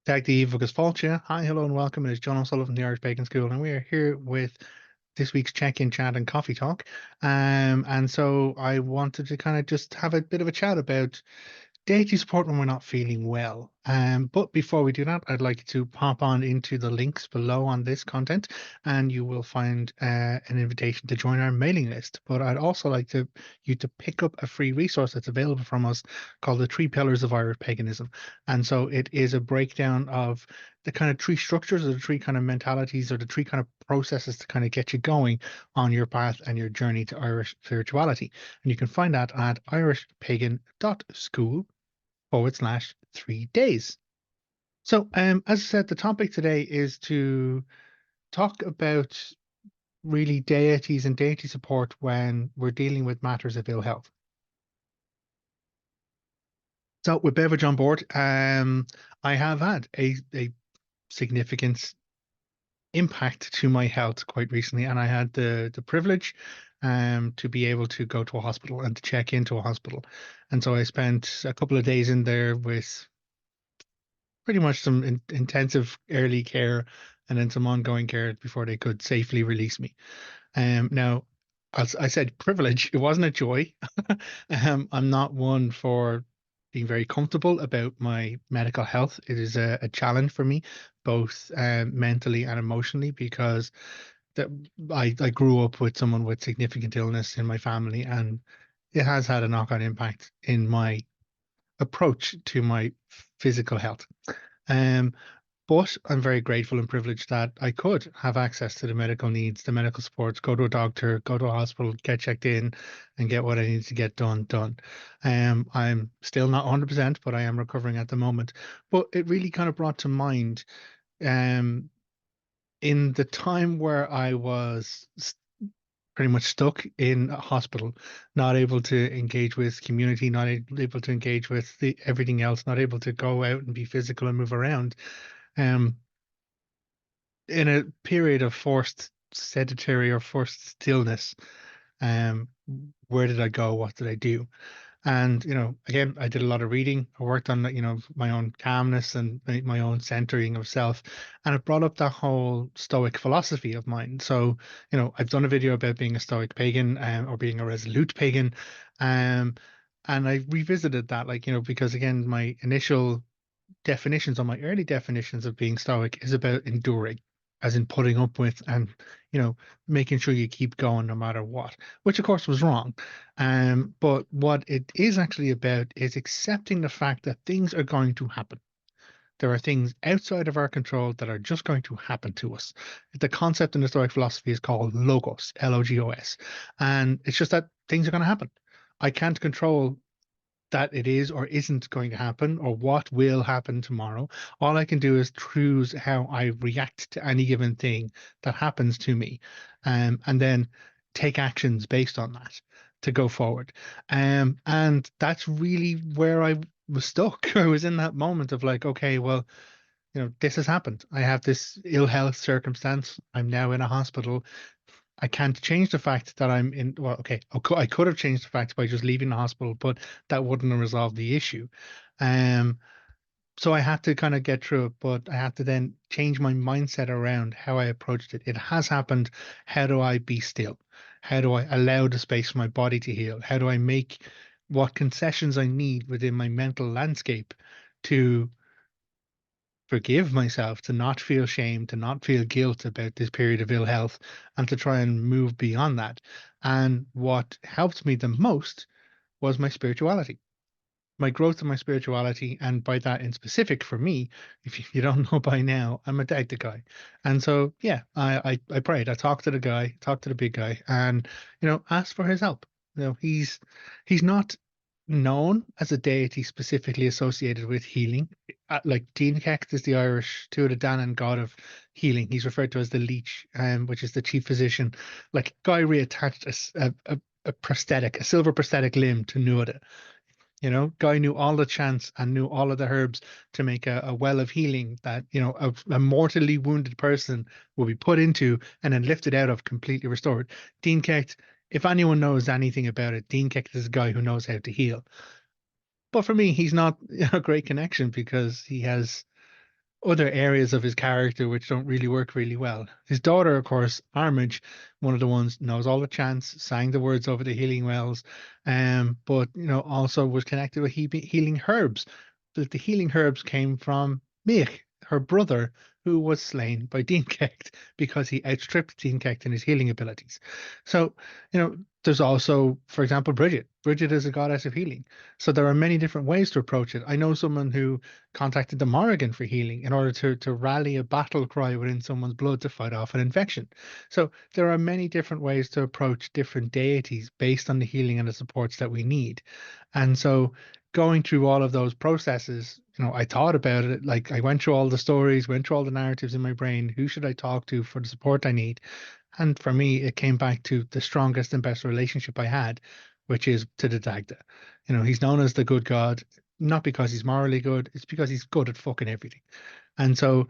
Tag the Evil Falcha. Hi, hello, and welcome. It is John O'Sullivan from the Irish Pagan School, and we are here with this week's check-in chat and coffee talk. And so I wanted to kind of just have a bit of a chat about deity support when we're not feeling well. But before we do that, I'd like to pop on into the links below on this content, and you will find an invitation to join our mailing list. But I'd also like you to pick up a free resource that's available from us called the Three Pillars of Irish Paganism. And so it is a breakdown of the kind of three structures or the three kind of mentalities or the three kind of processes to kind of get you going on your path and your journey to Irish spirituality. And you can find that at irishpagan.school/3 days. So, as I said, the topic today is to talk about really deities and deity support when we're dealing with matters of ill health. So, with beverage on board, I have had a significant impact to my health quite recently, and I had the privilege to be able to go to a hospital and to check into a hospital. And so I spent a couple of days in there with pretty much some intensive early care and then some ongoing care before they could safely release me. Now, as I said, privilege, it wasn't a joy. I'm not one for being very comfortable about my medical health. It is a challenge for me, both mentally and emotionally, because that I grew up with someone with significant illness in my family, and it has had a knock-on impact in my approach to my physical health. Um, but I'm very grateful and privileged that I could have access to the medical needs, the medical supports, go to a doctor, go to a hospital, get checked in, and get what I need to get done. I'm still not 100%, but I am recovering at the moment. But it really kind of brought to mind, um, in the time where I was pretty much stuck in a hospital, not able to engage with community, not able to engage with everything else, not able to go out and be physical and move around. Um, in a period of forced sedentary or forced stillness, um, where did I go? What did I do? And, again, I did a lot of reading. I worked on, my own calmness and my own centering of self. And it brought up that whole Stoic philosophy of mine. So, I've done a video about being a Stoic pagan, or being a resolute pagan. Um, and I revisited that, because again, my initial definitions, on my early definitions of being Stoic, is about enduring, as in putting up with and, making sure you keep going no matter what, which of course was wrong. But what it is actually about is accepting the fact that things are going to happen. There are things outside of our control that are just going to happen to us. The concept in the Stoic philosophy is called logos, Logos. And it's just that things are going to happen. I can't control that it is or isn't going to happen or what will happen tomorrow. All I can do is choose how I react to any given thing that happens to me, and then take actions based on that to go forward. And that's really where I was stuck. I was in that moment of like, okay, well, this has happened. I have this ill health circumstance. I'm now in a hospital. I can't change the fact that I'm in. Well, okay, I could have changed the fact by just leaving the hospital, but that wouldn't have resolved the issue. Um, so I had to kind of get through it, but I had to then change my mindset around how I approached it. It has happened. How do I be still? How do I allow the space for my body to heal? How do I make what concessions I need within my mental landscape to forgive myself, to not feel shame, to not feel guilt about this period of ill health, and to try and move beyond that? And what helped me the most was my spirituality, my growth in my spirituality. And by that in specific, for me, if you don't know by now, I'm a data guy. And so, yeah, I prayed. I talked to the guy, talked to the big guy, and, asked for his help. He's not known as a deity specifically associated with healing. Like Dean Kecht is the Irish Tuatha Danann god of healing. He's referred to as the leech, which is the chief physician. Like, guy reattached a prosthetic, a silver prosthetic limb to Nuada. Guy knew all the chants and knew all of the herbs to make a well of healing that, a mortally wounded person will be put into and then lifted out of, completely restored. Dean Kecht, if anyone knows anything about it, Dean Kecht is a guy who knows how to heal. But for me, he's not a great connection because he has other areas of his character which don't really work really well. His daughter, of course, Armage, one of the ones knows all the chants, sang the words over the healing wells, but also was connected with healing herbs. The healing herbs came from Mich, her brother, who was slain by Dean Kecht because he outstripped Dean Kecht in his healing abilities. So, there's also, for example, Bridget. Bridget is a goddess of healing. So there are many different ways to approach it. I know someone who contacted the Morrigan for healing in order to rally a battle cry within someone's blood to fight off an infection. So there are many different ways to approach different deities based on the healing and the supports that we need. And so going through all of those processes, I thought about it. Like I went through all the stories, went through all the narratives in my brain. Who should I talk to for the support I need? And for me, it came back to the strongest and best relationship I had, which is to the Dagda. He's known as the good God, not because he's morally good, it's because he's good at fucking everything. And so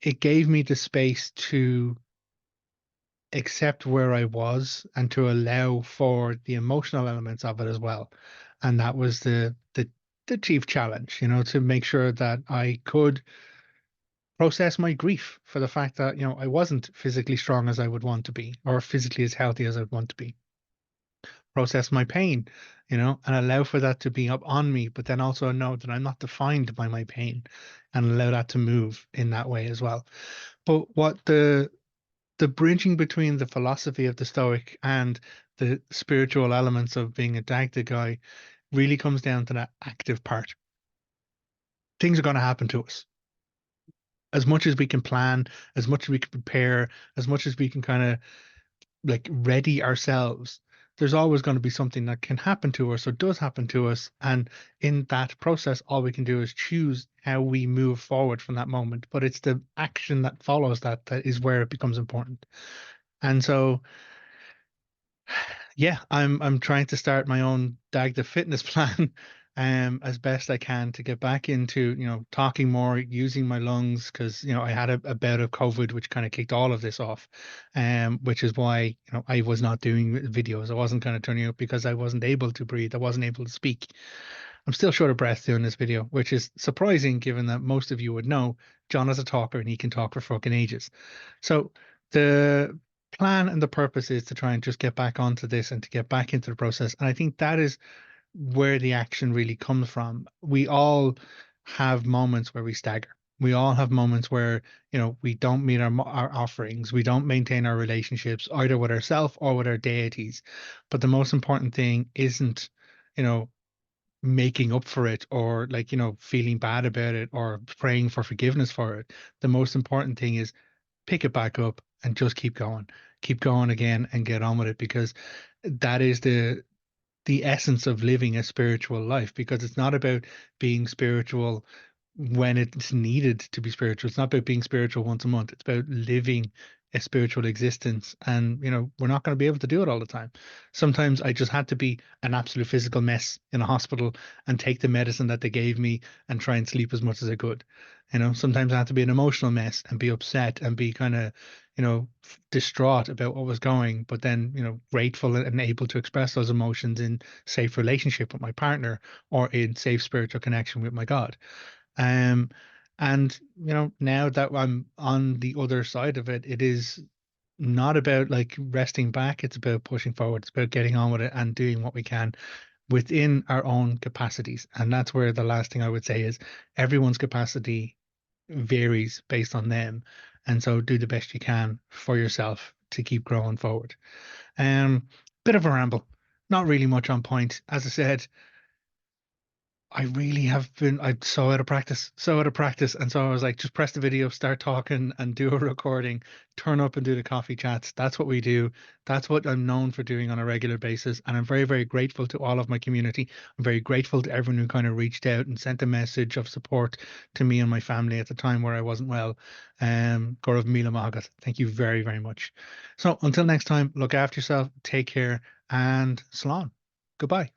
it gave me the space to accept where I was and to allow for the emotional elements of it as well. And that was the chief challenge, to make sure that I could process my grief for the fact that, I wasn't physically strong as I would want to be or physically as healthy as I'd want to be. Process my pain, and allow for that to be up on me, but then also know that I'm not defined by my pain and allow that to move in that way as well. But what the bridging between the philosophy of the Stoic and the spiritual elements of being a Dagda guy really comes down to that active part. Things are going to happen to us. As much as we can plan, as much as we can prepare, as much as we can kind of like ready ourselves, there's always going to be something that can happen to us or does happen to us. And in that process, all we can do is choose how we move forward from that moment. But it's the action that follows that is where it becomes important. And so yeah, I'm trying to start my own Dagda fitness plan as best I can to get back into, talking more, using my lungs because, I had a bout of COVID which kind of kicked all of this off. Which is why, I was not doing videos. I wasn't kind of turning up because I wasn't able to breathe. I wasn't able to speak. I'm still short of breath doing this video, which is surprising given that most of you would know John is a talker and he can talk for fucking ages. So the plan and the purpose is to try and just get back onto this and to get back into the process. And I think that is where the action really comes from. We all have moments where we stagger. We all have moments where, we don't meet our offerings. We don't maintain our relationships either with ourselves or with our deities. But the most important thing isn't, you know, making up for it or like, feeling bad about it or praying for forgiveness for it. The most important thing is pick it back up and just keep going again and get on with it because that is the essence of living a spiritual life because it's not about being spiritual when it's needed to be spiritual. It's not about being spiritual once a month. It's about living a spiritual existence. And, we're not going to be able to do it all the time. Sometimes I just had to be an absolute physical mess in a hospital and take the medicine that they gave me and try and sleep as much as I could. Sometimes I had to be an emotional mess and be upset and be kind of, distraught about what was going, but then, grateful and able to express those emotions in safe relationship with my partner or in safe spiritual connection with my God. Um, and now that I'm on the other side of it, it is not about like resting back. It's about pushing forward. It's about getting on with it and doing what we can within our own capacities. And that's where the last thing I would say is everyone's capacity varies based on them. And so do the best you can for yourself to keep growing forward. Bit of a ramble, not really much on point. As I said, I really have been, I'm so out of practice, so out of practice. And so I was like, just press the video, start talking and do a recording, turn up and do the coffee chats. That's what we do. That's what I'm known for doing on a regular basis. And I'm very, very grateful to all of my community. I'm very grateful to everyone who kind of reached out and sent a message of support to me and my family at the time where I wasn't well. Gaurav Mila Mahagat, thank you very, very much. So until next time, look after yourself, take care and salon. Goodbye.